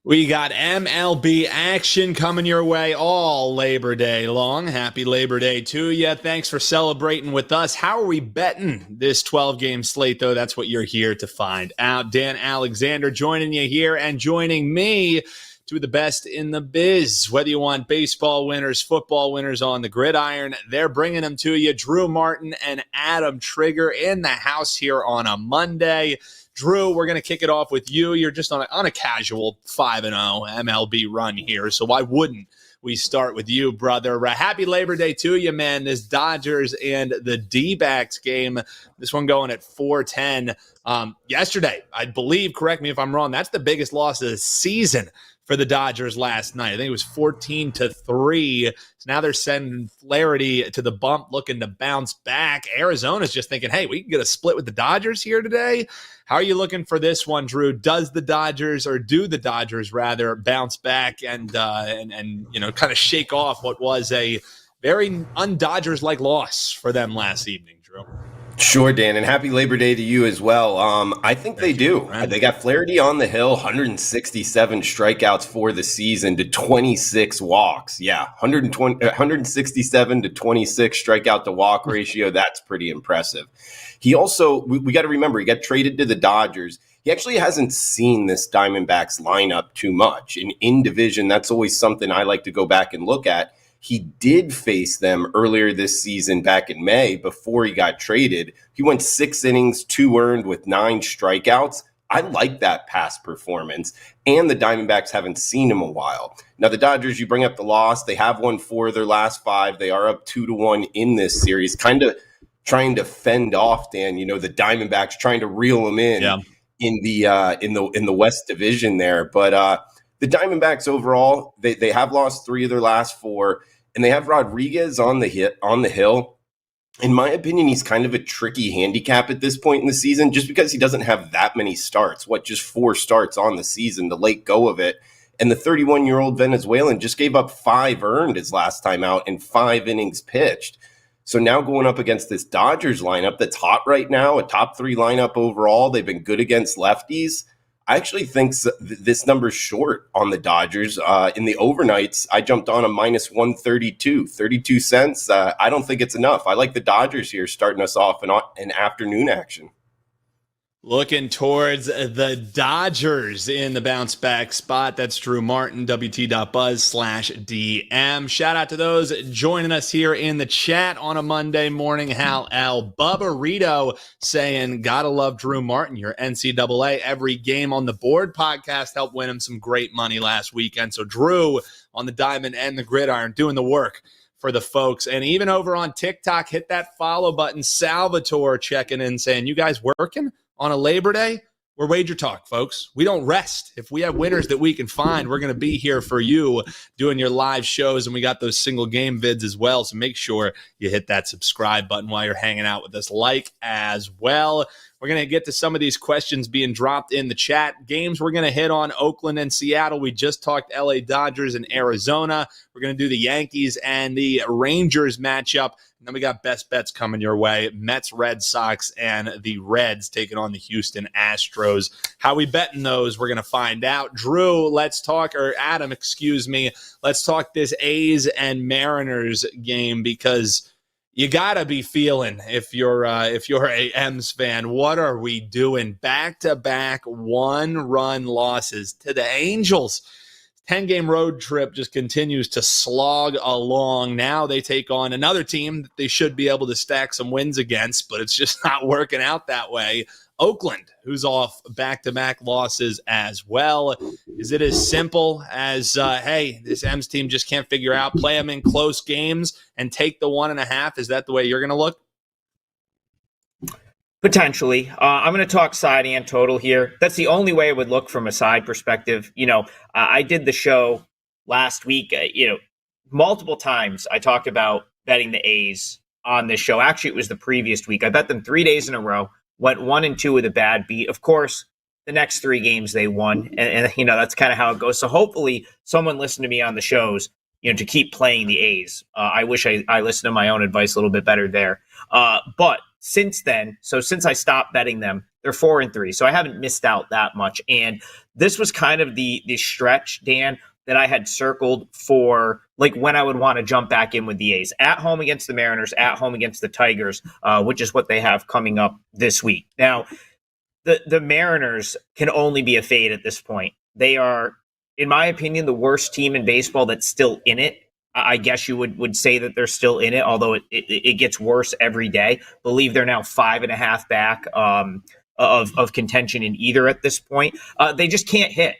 We got MLB action coming your way all Labor Day long. Happy Labor Day to you. Thanks for celebrating with us. How are we betting this 12-game slate, though? That's what you're here to find out. Dan Alexander joining you here and joining me, two of the best in the biz. Whether you want baseball winners, football winners on the gridiron, they're bringing them to you. Drew Martin and Adam Trigger in the house here on a Monday. Drew, we're going to kick it off with you. You're just on a casual 5-0 MLB run here, so why wouldn't we start with you, brother? Happy Labor Day to you, man. This Dodgers and the D-backs game, this one going at 4:10. Yesterday, I believe, correct me if I'm wrong, that's the biggest loss of the season for the Dodgers last night. I think it was 14-3. So now they're sending Flaherty to the bump, looking to bounce back. Arizona's just thinking, hey, we can get a split with the Dodgers here today. How are you looking for this one, Drew? Do the Dodgers rather bounce back and kind of shake off what was a very un-Dodgers-like loss for them last evening, Drew? Sure, Dan, and happy Labor Day to you as well. I think they do. They got Flaherty on the hill, 167 strikeouts for the season to 26 walks. Yeah, 167 to 26 strikeout to walk ratio. That's pretty impressive. He also, we got to remember, he got traded to the Dodgers. He actually hasn't seen this Diamondbacks lineup too much. In division, that's always something I like to go back and look at. He did face them earlier this season back in May before he got traded. He went 6 innings, 2 earned with 9 strikeouts. I like that past performance, and the Diamondbacks haven't seen him a while. Now, the Dodgers, you bring up the loss. They have won 4 of their last 5. They are up 2-1 in this series, kind of trying to fend off, Dan, the Diamondbacks, trying to reel them in the West Division there. But the Diamondbacks overall, they have lost 3 of their last 4, and they have Rodriguez on the hill. In my opinion, he's kind of a tricky handicap at this point in the season, just because he doesn't have that many starts. Just 4 starts on the season, the late go of it. And the 31-year-old Venezuelan just gave up 5 earned his last time out and 5 innings pitched. So now going up against this Dodgers lineup that's hot right now, a top 3 lineup overall. They've been good against lefties. I actually think this number's short on the Dodgers. In the overnights, I jumped on a minus 132, 32 cents. I don't think it's enough. I like the Dodgers here starting us off in afternoon action. Looking towards the Dodgers in the bounce back spot. That's Drew Martin, WT.buzz/DM. Shout out to those joining us here in the chat on a Monday morning. Hal L. Bubba Rito saying, gotta love Drew Martin, your NCAA Every Game on the Board podcast helped win him some great money last weekend. So Drew on the diamond and the gridiron doing the work for the folks. And even over on TikTok, hit that follow button. Salvatore checking in saying, you guys working on a Labor Day? We're WagerTalk, folks. We don't rest. If we have winners that we can find, we're going to be here for you doing your live shows, and we got those single game vids as well, so make sure you hit that subscribe button while you're hanging out with us, as well. We're going to get to some of these questions being dropped in the chat. Games we're going to hit on: Oakland and Seattle. We just talked LA Dodgers and Arizona. We're going to do the Yankees and the Rangers matchup. And then we got best bets coming your way: Mets, Red Sox, and the Reds taking on the Houston Astros. How we betting those, we're going to find out. Drew, let's talk this A's and Mariners game, because you gotta be feeling, if you're a M's fan, what are we doing? Back-to-back 1-run losses to the Angels. 10-game road trip just continues to slog along. Now they take on another team that they should be able to stack some wins against, but it's just not working out that way. Oakland, who's off back-to-back losses as well. Is it as simple as, hey, this M's team just can't figure out, play them in close games and take the 1.5? Is that the way you're going to look? Potentially. I'm going to talk side and total here. That's the only way I would look from a side perspective. I did the show last week. Multiple times I talked about betting the A's on this show. Actually, it was the previous week. I bet them 3 days in a row. Went 1-2 with a bad beat. Of course, the next 3 games they won, and that's kind of how it goes. So hopefully, someone listened to me on the shows, to keep playing the A's. I wish I listened to my own advice a little bit better there. But since then, since I stopped betting them, They're 4-3, so I haven't missed out that much. And this was kind of the stretch, Dan, that I had circled for like when I would want to jump back in with the A's. At home against the Mariners, at home against the Tigers, which is what they have coming up this week. Now, the Mariners can only be a fade at this point. They are, in my opinion, the worst team in baseball that's still in it. I guess you would say that they're still in it, although it gets worse every day. Believe they're now 5.5 back of contention in either at this point. They just can't hit.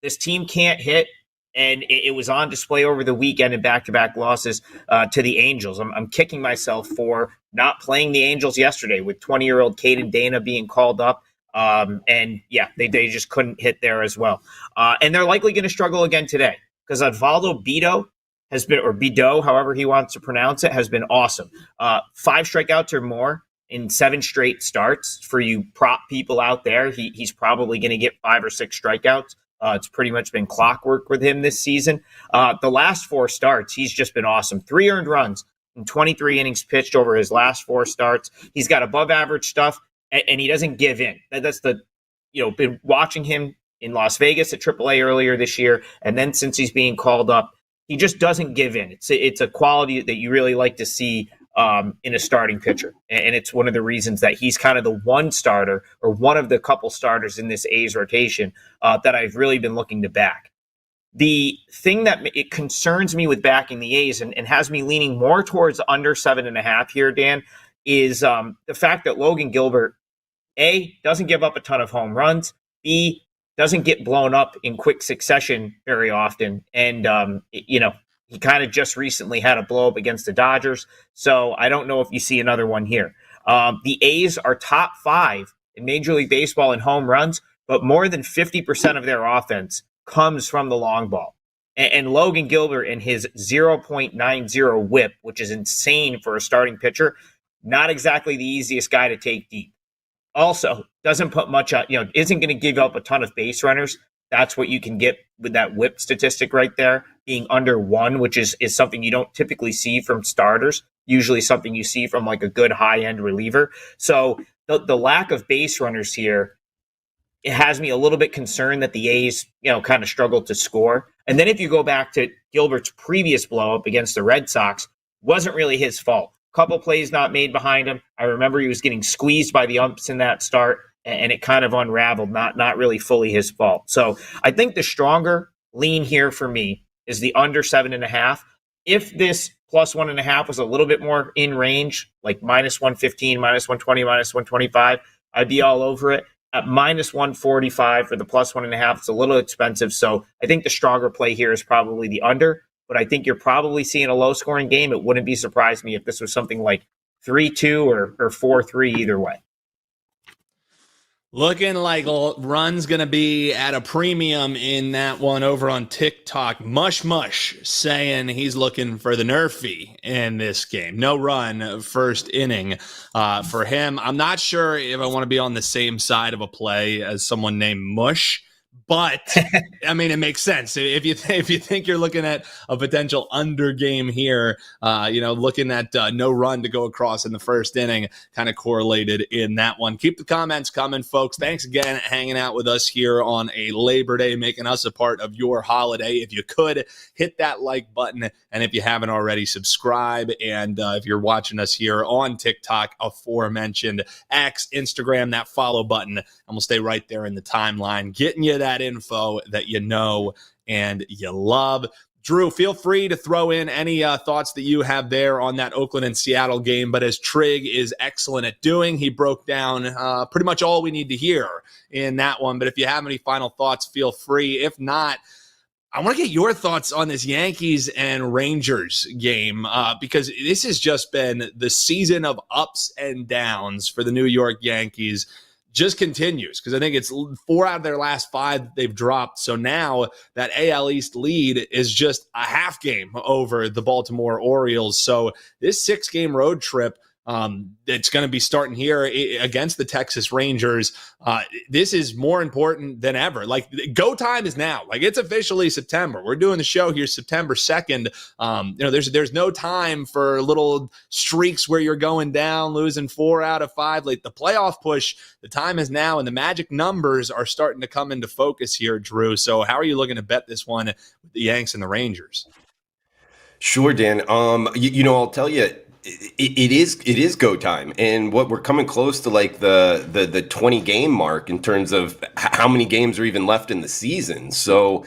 This team can't hit, and it was on display over the weekend in back-to-back losses to the Angels. I'm kicking myself for not playing the Angels yesterday with 20-year-old Caden Dana being called up. And yeah, they just couldn't hit there as well. And they're likely going to struggle again today because Osvaldo Bido has been, or Bido, however he wants to pronounce it, has been awesome. 5 strikeouts or more in 7 straight starts. For you prop people out there, he's probably going to get 5 or 6 strikeouts. It's pretty much been clockwork with him this season. The last 4 starts, he's just been awesome. 3 earned runs in 23 innings pitched over his last 4 starts. He's got above average stuff, and he doesn't give in. That's been watching him in Las Vegas at AAA earlier this year, and then since he's being called up, he just doesn't give in. It's a quality that you really like to see in a starting pitcher. And it's one of the reasons that he's kind of the one starter or one of the couple starters in this A's rotation that I've really been looking to back. The thing that it concerns me with backing the A's and has me leaning more towards under 7.5 here, Dan, is the fact that Logan Gilbert, A, doesn't give up a ton of home runs, B, doesn't get blown up in quick succession very often. And, he kind of just recently had a blow up against the Dodgers. So I don't know if you see another one here. The A's are top 5 in Major League Baseball in home runs, but more than 50% of their offense comes from the long ball. And Logan Gilbert and his 0.90 whip, which is insane for a starting pitcher, not exactly the easiest guy to take deep. Also, doesn't put much on, isn't going to give up a ton of base runners. That's what you can get with that whip statistic right there, being under 1, which is something you don't typically see from starters, usually something you see from like a good high-end reliever. So the lack of base runners here, it has me a little bit concerned that the A's, kind of struggled to score. And then if you go back to Gilbert's previous blow-up against the Red Sox, wasn't really his fault. Couple plays not made behind him. I remember he was getting squeezed by the umps in that start, and it kind of unraveled, not really fully his fault. So I think the stronger lean here for me is the under 7.5. If this plus 1.5 was a little bit more in range, like minus 115, minus 120, minus 125, I'd be all over it. At minus 145 for the plus 1.5, it's a little expensive. So I think the stronger play here is probably the under. But I think you're probably seeing a low-scoring game. It wouldn't be surprised me if this was something like 3-2 or 4-3 either way. Looking like Run's going to be at a premium in that one over on TikTok. Mush saying he's looking for the Nerfy in this game. No Run, first inning for him. I'm not sure if I want to be on the same side of a play as someone named Mush. But I mean, it makes sense if you think you're looking at a potential under game here. Looking at no run to go across in the first inning, kind of correlated in that one. Keep the comments coming, folks. Thanks again hanging out with us here on a Labor Day, making us a part of your holiday. If you could hit that like button, and if you haven't already, subscribe. And if you're watching us here on TikTok, aforementioned X, Instagram, that follow button, and we'll stay right there in the timeline, getting you that info that you know and you love. Drew, feel free to throw in any thoughts that you have there on that Oakland and Seattle game. But as Trig is excellent at doing, he broke down pretty much all we need to hear in that one. But if you have any final thoughts, feel free. If not, I want to get your thoughts on this Yankees and Rangers game because this has just been the season of ups and downs for the New York Yankees. Just continues because I think it's 4 out of their last 5 they've dropped. So now that AL East lead is just a half game over the Baltimore Orioles. So this 6-game road trip It's going to be starting here against the Texas Rangers. This is more important than ever. Like, go time is now. Like, it's officially September. We're doing the show here September 2nd. There's no time for little streaks where you're going down, losing 4 out of 5. Like, the playoff push, the time is now, and the magic numbers are starting to come into focus here, Drew. So how are you looking to bet this one with the Yanks and the Rangers? Sure, Dan. I'll tell you, it is go time, and what we're coming close to, like the 20 game mark in terms of how many games are even left in the season. So,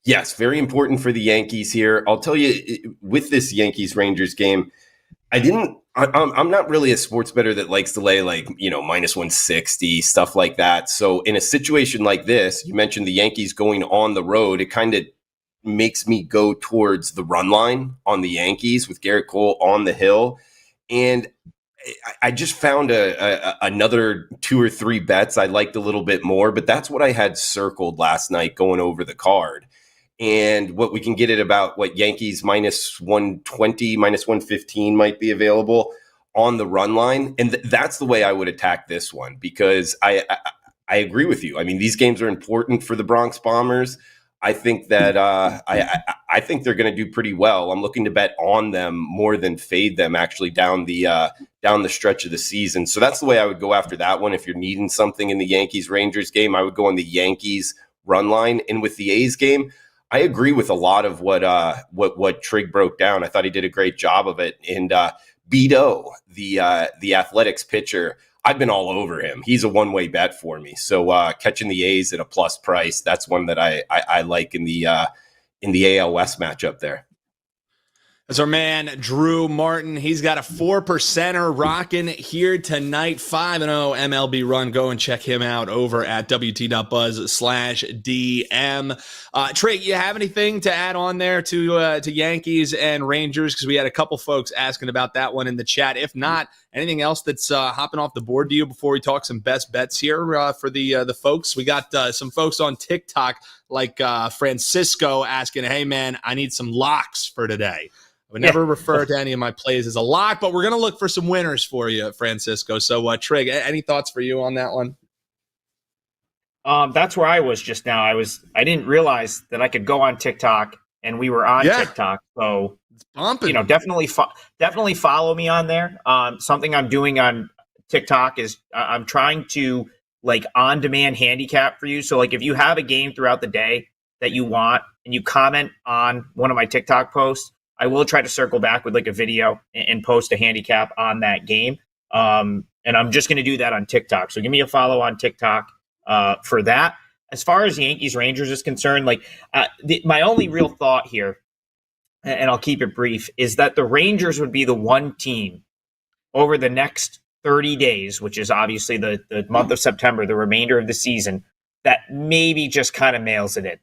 yes, very important for the Yankees here. I'll tell you, with this Yankees Rangers game, I'm not really a sports bettor that likes to lay minus 160 stuff like that. So in a situation like this, you mentioned the Yankees going on the road, it kind of makes me go towards the run line on the Yankees with Garrett Cole on the hill. And I just found another 2 or 3 bets I liked a little bit more, but that's what I had circled last night going over the card. And what we can get at about Yankees minus 120, minus 115 might be available on the run line. And that's the way I would attack this one, because I agree with you. I mean, these games are important for the Bronx Bombers. I think that I think they're going to do pretty well. I'm looking to bet on them more than fade them actually down the stretch of the season. So that's the way I would go after that one. If you're needing something in the Yankees Rangers game, I would go on the Yankees run line. And with the A's game, I agree with a lot of what Trig broke down. I thought he did a great job of it. And Beto, the Athletics pitcher, I've been all over him. He's a one-way bet for me. So catching the A's at a plus price, that's one that I like in the AL West matchup there. That's our man, Drew Martin. He's got a 4%er rocking here tonight. 5-0 MLB run. Go and check him out over at wt.buzz/DM. Trey, you have anything to add on there to Yankees and Rangers? Because we had a couple folks asking about that one in the chat. If not, anything else that's hopping off the board to you before we talk some best bets here for the folks? We got some folks on TikTok like Francisco asking, hey, man, I need some locks for today. I would never refer to any of my plays as a lock, but we're going to look for some winners for you, Francisco. So, Trig, any thoughts for you on that one? That's where I was just now. I didn't realize that I could go on TikTok, and we were on TikTok. So, it's bumping. Definitely follow me on there. Something I'm doing on TikTok is I'm trying to on-demand handicap for you. So, if you have a game throughout the day that you want, and you comment on one of my TikTok posts, I will try to circle back with a video and post a handicap on that game. And I'm just going to do that on TikTok. So give me a follow on TikTok for that. As far as Yankees Rangers is concerned, my only real thought here, and I'll keep it brief, is that the Rangers would be the one team over the next 30 days, which is obviously the month of September, the remainder of the season, that maybe just kind of mails it in.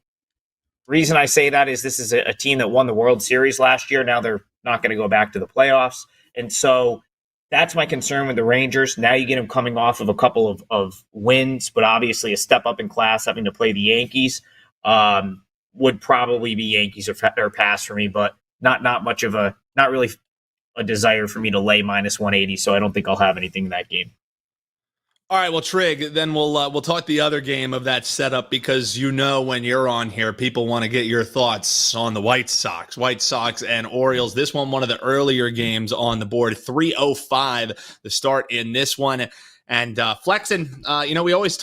Reason I say that is this is a team that won the World Series last year. Now they're not going to go back to the playoffs. And so that's my concern with the Rangers. Now you get them coming off of a couple of wins, but obviously a step up in class having to play the Yankees would probably be Yankees or pass for me, but not really a desire for me to lay minus 180. So I don't think I'll have anything in that game. All right, well, Trig, then we'll talk the other game of that setup, because when you're on here, people want to get your thoughts on the White Sox and Orioles. This one of the earlier games on the board, 3:05 the start in this one, and flexing. We always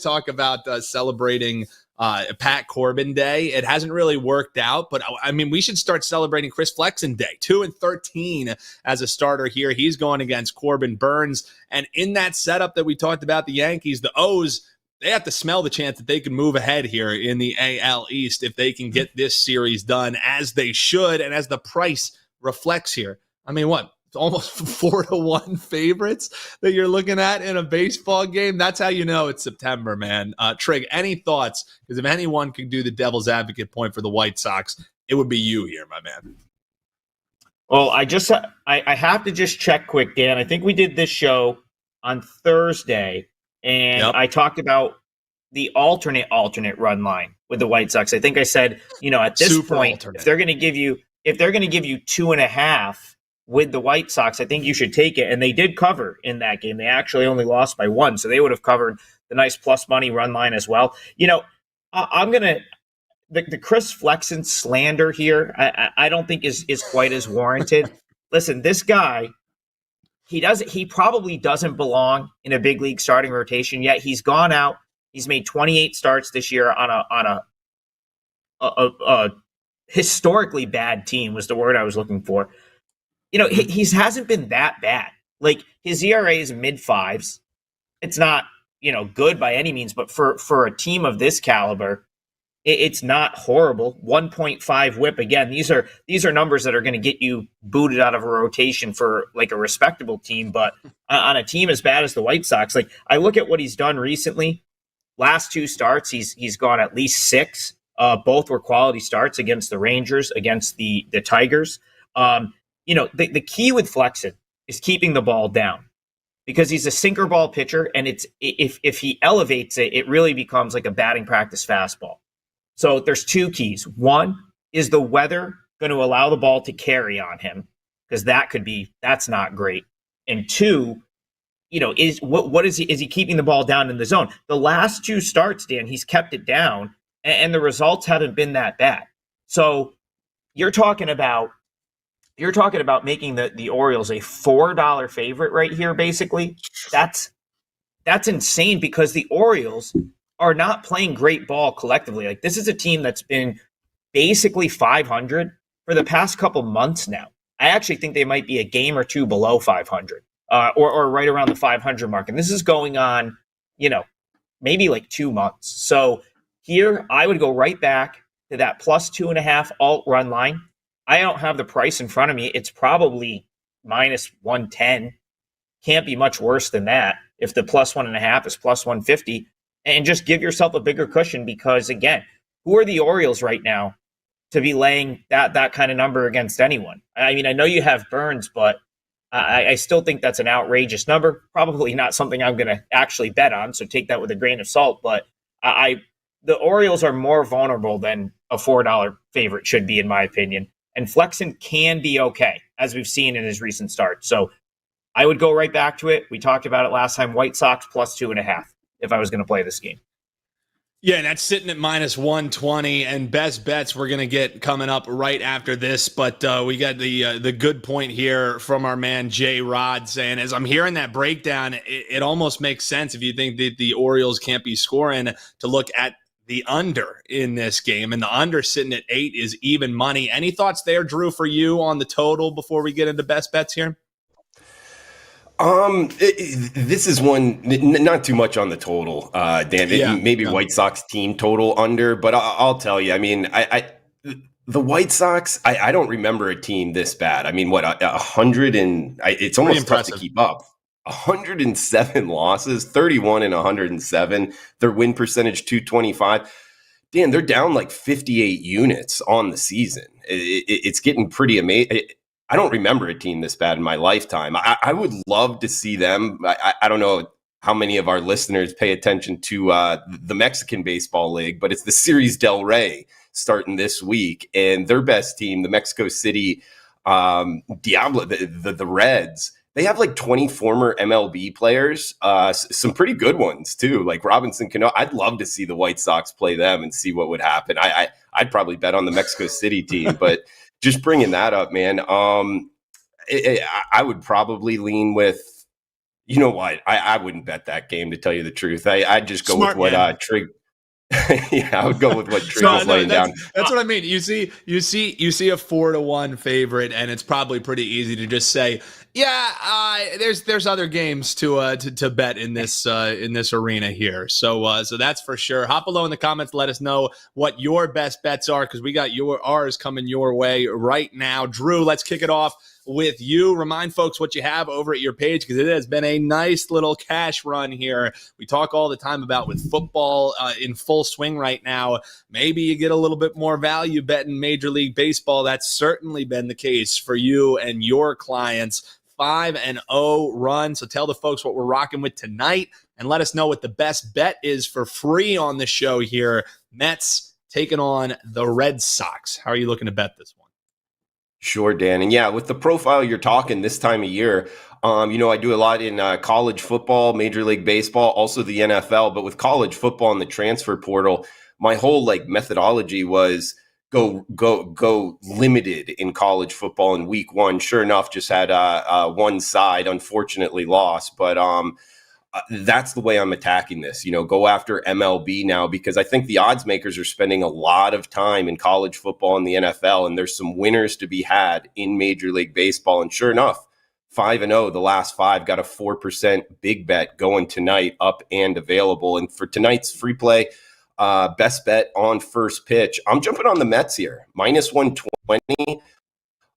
talk about celebrating Pat Corbin Day. It hasn't really worked out, but I mean, we should start celebrating Chris Flexen Day. 2-13 as a starter here. He's going against Corbin Burns. And in that setup that we talked about, the Yankees, the O's, they have to smell the chance that they can move ahead here in the AL East if they can get this series done as they should and as the price reflects here. I mean, what? Almost 4-1 favorites that you're looking at in a baseball game. That's how you know it's September, man. Trig, any thoughts? Because if anyone could do the devil's advocate point for the White Sox, it would be you here, my man. Well, I have to just check quick, Dan. I think we did this show on Thursday, and I talked about the alternate run line with the White Sox. I think I said, at this point, if they're going to give you 2.5, with the White Sox, I think you should take it. And they did cover in that game. They actually only lost by 1, so they would have covered the nice plus money run line as well. I'm going to the Chris Flexen slander here, I don't think is quite as warranted. Listen, this guy, he probably doesn't belong in a big league starting rotation, yet he's gone out. He's made 28 starts this year on a historically bad team was the word I was looking for. He hasn't been that bad. Like, his ERA is mid-5s. It's not, good by any means, but for a team of this caliber, it's not horrible. 1.5 whip. Again, these are numbers that are going to get you booted out of a rotation for like a respectable team. But on a team as bad as the White Sox, like, I look at what he's done recently. Last 2 starts, he's gone at least 6. Both were quality starts against the Rangers, against the Tigers. The key with Flexen is keeping the ball down, because he's a sinker ball pitcher, and it's if he elevates it, it really becomes like a batting practice fastball. So there's 2 keys. One, is the weather going to allow the ball to carry on him? Because that's not great. And 2, is he keeping the ball down in the zone? The last 2 starts, Dan, he's kept it down, and the results haven't been that bad. So you're talking about making the Orioles a $4 favorite right here, basically. That's insane, because the Orioles are not playing great ball collectively. Like, this is a team that's been basically 500 for the past couple months now. I actually think they might be a game or 2 below 500, or right around the 500 mark. And this is going on, maybe like 2 months. So here, I would go right back to that plus 2.5 alt run line. I don't have the price in front of me. It's probably minus 110. Can't be much worse than that if the plus 1.5 is plus 150. And just give yourself a bigger cushion, because, again, who are the Orioles right now to be laying that kind of number against anyone? I mean, I know you have Burns, but I still think that's an outrageous number. Probably not something I'm going to actually bet on, so take that with a grain of salt. But the Orioles are more vulnerable than a $4 favorite should be, in my opinion. And Flexen can be okay, as we've seen in his recent start. So I would go right back to it. We talked about it last time. White Sox plus 2.5 if I was going to play this game. Yeah, and that's sitting at minus 120, and best bets we're going to get coming up right after this. But we got the good point here from our man J Rod saying, as I'm hearing that breakdown, it almost makes sense if you think that the Orioles can't be scoring to look at the under in this game, and the under sitting at 8 is even money. Any thoughts there, Drew, for you on the total before we get into best bets here? This is one, not too much on the total, Dan. Maybe White Sox team total under, but I'll tell you, I mean, the White Sox, I don't remember a team this bad. I mean, 100 and it's almost tough to keep up. 107 losses, 31 and 107. Their win percentage 225. Dan, they're down like 58 units on the season. It's getting pretty amazing. I don't remember a team this bad in my lifetime. I would love to see them. I don't know how many of our listeners pay attention to the Mexican Baseball League, but it's the Series del Rey starting this week. And their best team, the Mexico City Diablo, the Reds, they have like 20 former MLB players, some pretty good ones too, like Robinson Cano. I'd love to see the White Sox play them and see what would happen. I'd probably bet on the Mexico City team, but just bringing that up, man, I would probably lean with, you know what, I wouldn't bet that game, to tell you the truth. I'd just go with what Trig. Yeah, I would go with what Trig was laying down. That's what I mean. You see a 4-1 favorite, and it's probably pretty easy to just say, there's other games to bet in this arena here. So that's for sure. Hop below in the comments. Let us know what your best bets are, because we got ours coming your way right now. Drew, let's kick it off with you. Remind folks what you have over at your page, because it has been a nice little cash run here. We talk all the time about with football in full swing right now. Maybe you get a little bit more value betting Major League Baseball. That's certainly been the case for you and your clients. 5-0 run. So tell the folks what we're rocking with tonight, and let us know what the best bet is for free on the show here. Mets taking on the Red Sox. How are you looking to bet this one? Sure, Dan. And yeah, with the profile you're talking this time of year, I do a lot in college football, Major League Baseball, also the NFL. But with college football and the transfer portal, my whole methodology was go limited in college football in week one. Sure enough, just had one side unfortunately lost, but that's the way I'm attacking this. Go after MLB now, because I think the odds makers are spending a lot of time in college football and the NFL, and there's some winners to be had in Major League Baseball. And sure enough, 5-0, the last five, got a 4% big bet going tonight, up and available. And for tonight's free play, best bet on first pitch, I'm jumping on the Mets here, minus 120.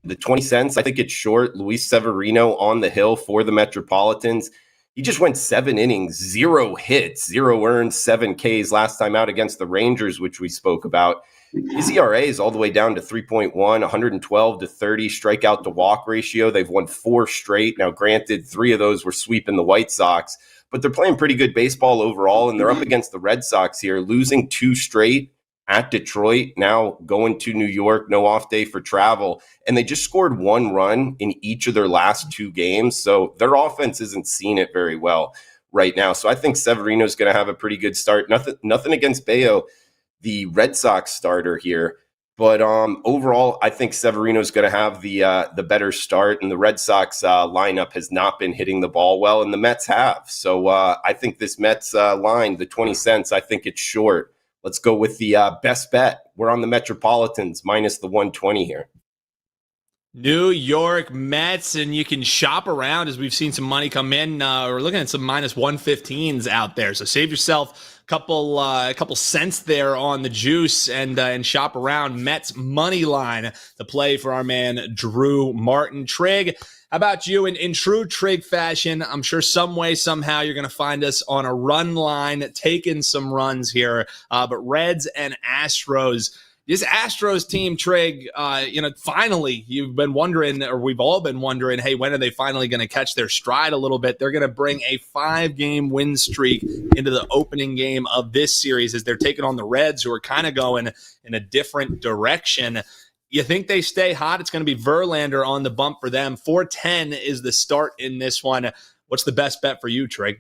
The 20 cents, I think it's short. Luis Severino on the hill for the Metropolitans. He just went 7 innings, 0 hits, 0 earned, 7 Ks last time out against the Rangers, which we spoke about. His ERA is all the way down to 3.1, 112 to 30 strikeout to walk ratio. They've won 4 straight. Now, granted, 3 of those were sweeping the White Sox, but they're playing pretty good baseball overall, and they're up against the Red Sox here, losing 2 straight at Detroit, now going to New York, no off day for travel. And they just scored 1 run in each of their last 2 games. So their offense isn't seeing it very well right now. So I think Severino's going to have a pretty good start. Nothing against Bayo, the Red Sox starter here. But overall, I think Severino's going to have the better start. And the Red Sox lineup has not been hitting the ball well, and the Mets have. So I think this Mets line, the 20 cents, I think it's short. Let's go with the best bet. We're on the Metropolitans, minus the 120 here. New York Mets, and you can shop around as we've seen some money come in. We're looking at some minus 115s out there. So save yourself a couple cents there on the juice and shop around. Mets money line, the play for our man Drew Martin. Trig, how about you? In true Trig fashion, I'm sure some way, somehow, you're going to find us on a run line, taking some runs here. But Reds and Astros. This Astros team, Trig, finally, you've been wondering, or we've all been wondering, hey, when are they finally going to catch their stride a little bit? They're going to bring a 5-game win streak into the opening game of this series as they're taking on the Reds, who are kind of going in a different direction. You think they stay hot? It's going to be Verlander on the bump for them. 410 is the start in this one. What's the best bet for you, Trig?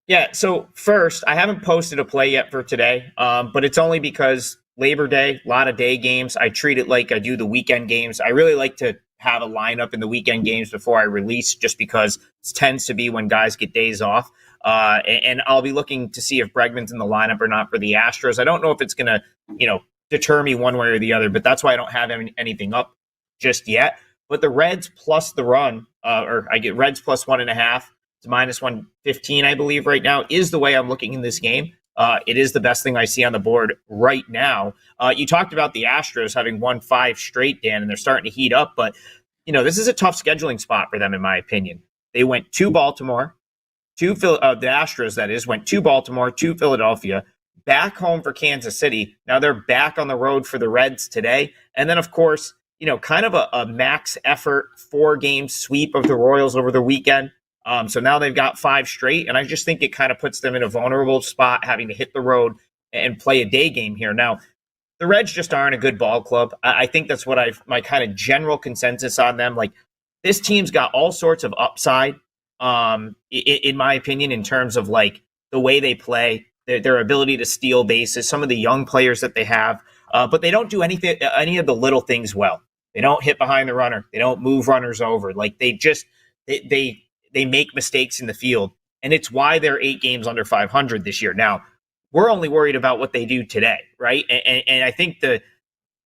Yeah, so first, I haven't posted a play yet for today, but it's only because Labor Day, a lot of day games. I treat it like I do the weekend games. I really like to have a lineup in the weekend games before I release, just because it tends to be when guys get days off. And I'll be looking to see if Bregman's in the lineup or not for the Astros. I don't know if it's going to, deter me one way or the other, but that's why I don't have anything up just yet. But the Reds plus the run, or I get Reds plus 1.5. to minus 115, I believe, right now, is the way I'm looking in this game. It is the best thing I see on the board right now. You talked about the Astros having won 5 straight, Dan, and they're starting to heat up. But, this is a tough scheduling spot for them, in my opinion. They went to Baltimore, the Astros, that is, went to Baltimore, to Philadelphia, back home for Kansas City. Now they're back on the road for the Reds today. And then, of course, kind of a max effort 4-game sweep of the Royals over the weekend. So now they've got 5 straight, and I just think it kind of puts them in a vulnerable spot, having to hit the road and play a day game here. Now, the Reds just aren't a good ball club. I think that's what my kind of general consensus on them. Like, this team's got all sorts of upside, in my opinion, in terms of like the way they play, their ability to steal bases, some of the young players that they have, but they don't do any of the little things well. They don't hit behind the runner. They don't move runners over. Like, they make mistakes in the field, and it's why they're 8 games under 500 this year. Now, we're only worried about what they do today, right? And I think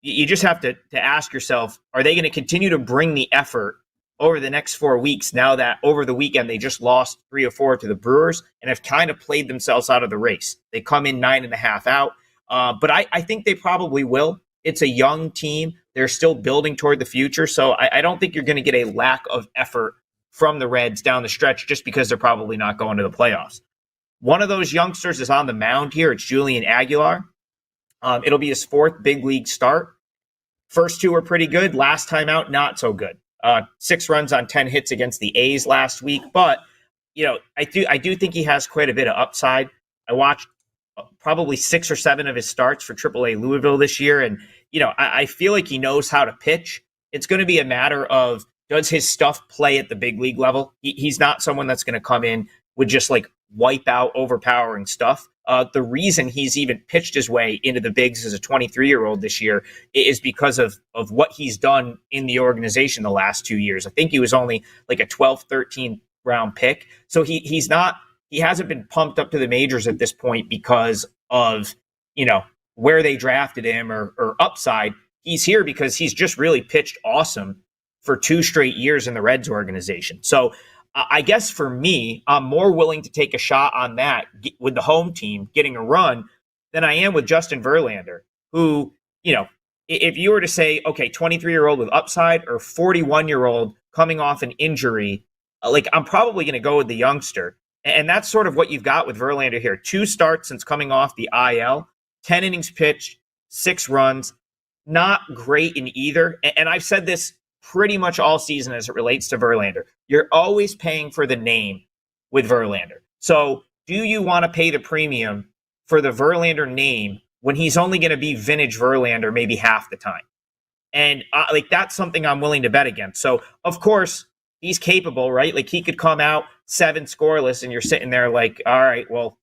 you just have to ask yourself, are they going to continue to bring the effort over the next 4 weeks, now that over the weekend they just lost 3 or 4 to the Brewers and have kind of played themselves out of the race? They come in 9.5 out, but I think they probably will. It's a young team. They're still building toward the future, so I don't think you're going to get a lack of effort from the Reds down the stretch just because they're probably not going to the playoffs. One of those youngsters is on the mound here. It's Julian Aguilar. It'll be his 4th big league start. First 2 were pretty good. Last time out, not so good. 6 runs on 10 hits against the A's last week. But, I do think he has quite a bit of upside. I watched probably 6 or 7 of his starts for AAA Louisville this year. And, I feel like he knows how to pitch. It's going to be a matter of, does his stuff play at the big league level? He's not someone that's going to come in with just like wipe out overpowering stuff. The reason he's even pitched his way into the bigs as a 23-year-old this year is because of what he's done in the organization the last 2 years. I think he was only like a 12th, 13th round pick. So he hasn't been pumped up to the majors at this point because of, where they drafted him or upside. He's here because he's just really pitched awesome for 2 straight years in the Reds organization. So I guess for me, I'm more willing to take a shot on that with the home team getting a run than I am with Justin Verlander, who, if you were to say, okay, 23-year-old with upside or 41-year-old coming off an injury, like I'm probably going to go with the youngster. And that's sort of what you've got with Verlander here. 2 starts since coming off the IL, 10 innings pitched, 6 runs, not great in either. And I've said this pretty much all season as it relates to Verlander. You're always paying for the name with Verlander. So do you want to pay the premium for the Verlander name when he's only going to be vintage Verlander maybe half the time? And that's something I'm willing to bet against. So, of course, he's capable, right? Like he could come out 7 scoreless and you're sitting there like, all right, well,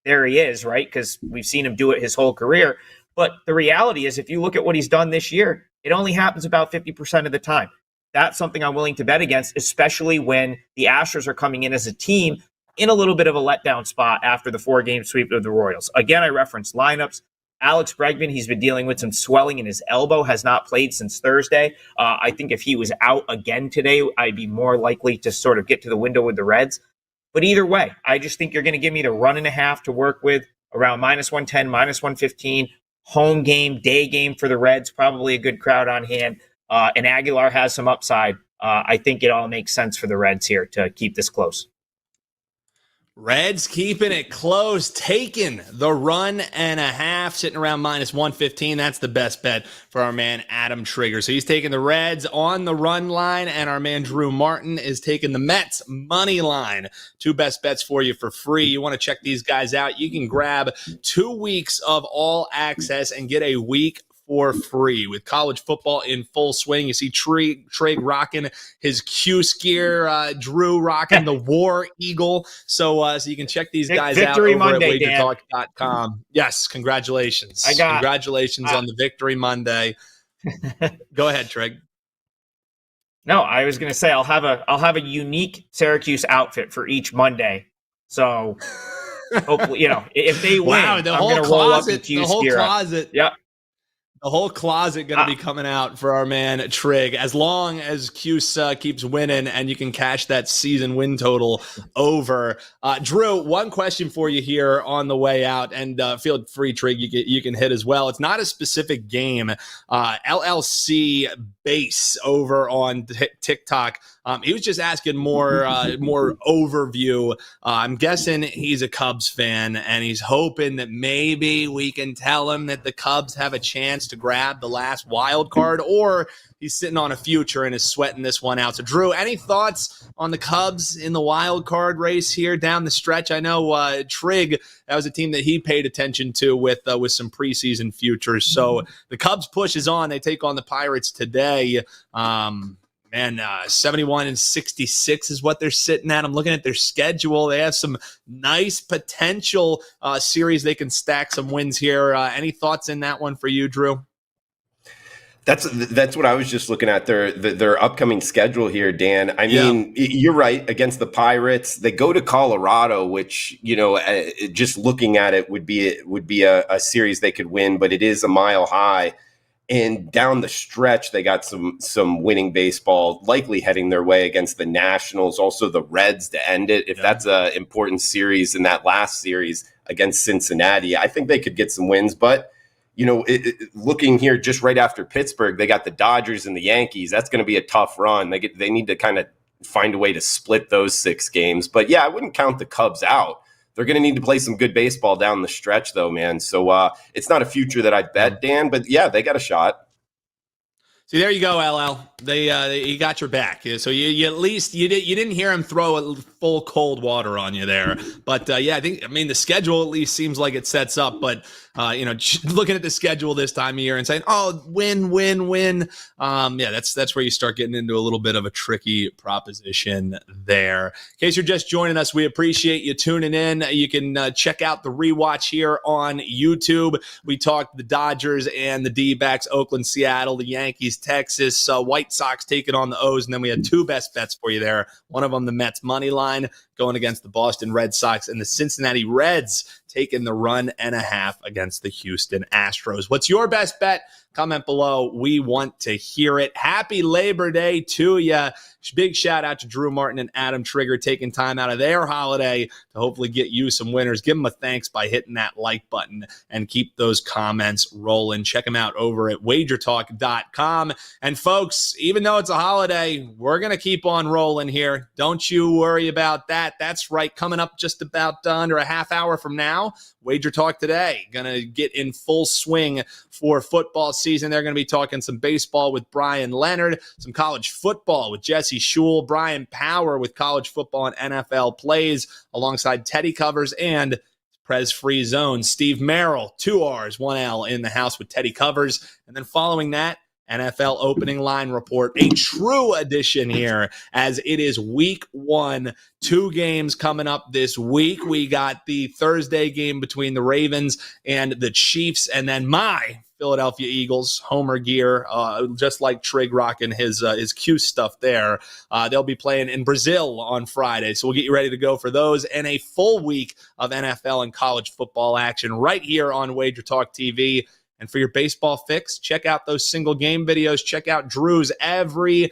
there he is, right? Because we've seen him do it his whole career. But the reality is, if you look at what he's done this year, it only happens about 50% of the time. That's something I'm willing to bet against, especially when the Astros are coming in as a team in a little bit of a letdown spot after the 4-game sweep of the Royals. Again, I referenced lineups. Alex Bregman, he's been dealing with some swelling in his elbow, has not played since Thursday. I think if he was out again today, I'd be more likely to sort of get to the window with the Reds. But either way, I just think you're going to give me the 1.5 to work with, around -110, -115. Home game, day game for the Reds, probably a good crowd on hand. And Aguilar has some upside. I think it all makes sense for the Reds here to keep this close. Reds keeping it close, taking the 1.5, sitting around -115. That's the best bet for our man Adam Trigger. So he's taking the Reds on the run line, and our man Drew Martin is taking the Mets money line. 2 best bets for you for free. You want to check these guys out? You can grab 2 weeks of all access and get a week for free with college football in full swing. You see Trig rocking his Cuse gear, Drew rocking the War Eagle. So you can check these guys Victory out over Monday, at WagerTalk.com. Yes, congratulations. Congratulations on the Victory Monday. Go ahead, Trig. No, I was going to say I'll have a unique Syracuse outfit for each Monday. So hopefully, if they win, wow, I'm going to roll up in Cuse gear. Yep. The whole closet going to be coming out for our man Trig, as long as Cuse keeps winning and you can cash that season win total over. Drew, one question for you here on the way out, and feel free, Trig, you can hit as well. It's not a specific game. LLC Base over on TikTok. He was just asking more overview. I'm guessing he's a Cubs fan, and he's hoping that maybe we can tell him that the Cubs have a chance to grab the last wild card, or he's sitting on a future and is sweating this one out. So, Drew, any thoughts on the Cubs in the wild card race here down the stretch? I know Trig, that was a team that he paid attention to with some preseason futures. So the Cubs push is on. They take on the Pirates today. 71-66 is what they're sitting at. I'm looking at their schedule. They have some nice potential series. They can stack some wins here. Any thoughts in that one for you, Drew? That's what I was just looking at, their upcoming schedule here, Dan. I mean, you're right. Against the Pirates, they go to Colorado, which, just looking at it would be a series they could win, but it is a mile high. And down the stretch, they got some winning baseball likely heading their way against the Nationals, also the Reds to end it. If that's an important series in that last series against Cincinnati, I think they could get some wins. But, looking here just right after Pittsburgh, they got the Dodgers and the Yankees. That's going to be a tough run. They need to kind of find a way to split those 6 games. But, I wouldn't count the Cubs out. They're going to need to play some good baseball down the stretch, though, man. So it's not a future that I'd bet, Dan, but they got a shot. See, there you go, LL. He got your back. So you at least you didn't hear him throw a full cold water on you there. But yeah, I mean the schedule at least seems like it sets up. But looking at the schedule this time of year and saying, oh, win. Yeah, that's where you start getting into a little bit of a tricky proposition there. In case you're just joining us, we appreciate you tuning in. You can check out the rewatch here on YouTube. We talked the Dodgers and the D-backs, Oakland, Seattle, the Yankees, Texas, White Sox taking on the O's, and then we had two best bets for you there. One of them, the Mets money line going against the Boston Red Sox, and the Cincinnati Reds taking the 1.5 against the Houston Astros. What's your best bet? Comment below. We want to hear it. Happy Labor Day to you. Big shout out to Drew Martin and Adam Trigger taking time out of their holiday to hopefully get you some winners. Give them a thanks by hitting that like button and keep those comments rolling. Check them out over at WagerTalk.com. And folks, even though it's a holiday, we're going to keep on rolling here. Don't you worry about that. That's right. Coming up just about under a half hour from now, Wager Talk Today. Going to get in full swing for football season. They're going to be talking some baseball with Brian Leonard, some college football with Jesse Shule, Brian Power with college football and NFL plays, alongside Teddy Covers and Prez Free Zone. Steve Merrill, 2 R's, 1 L in the house with Teddy Covers. And then following that, NFL opening line report, a true edition here as it is week 1. 2 games coming up this week. We got the Thursday game between the Ravens and the Chiefs, and then my Philadelphia Eagles, Homer gear, just like Trig rocking his Q stuff there. They'll be playing in Brazil on Friday, so we'll get you ready to go for those and a full week of NFL and college football action right here on Wager Talk TV. And for your baseball fix, check out those single game videos. Check out Drew's every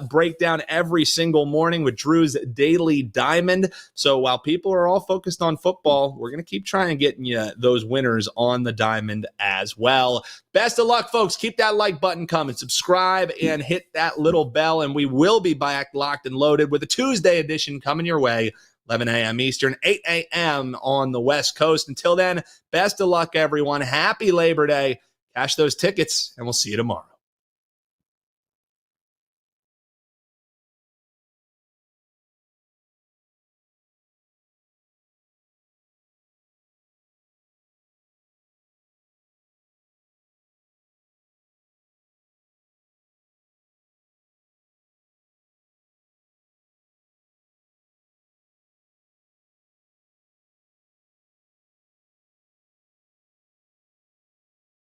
breakdown every single morning with Drew's Daily Diamond. So while people are all focused on football, we're going to keep trying getting you those winners on the diamond as well. Best of luck, folks. Keep that like button coming. Subscribe and hit that little bell. And we will be back locked and loaded with a Tuesday edition coming your way. 11 a.m. Eastern, 8 a.m. on the West Coast. Until then, best of luck, everyone. Happy Labor Day. Cash those tickets, and we'll see you tomorrow.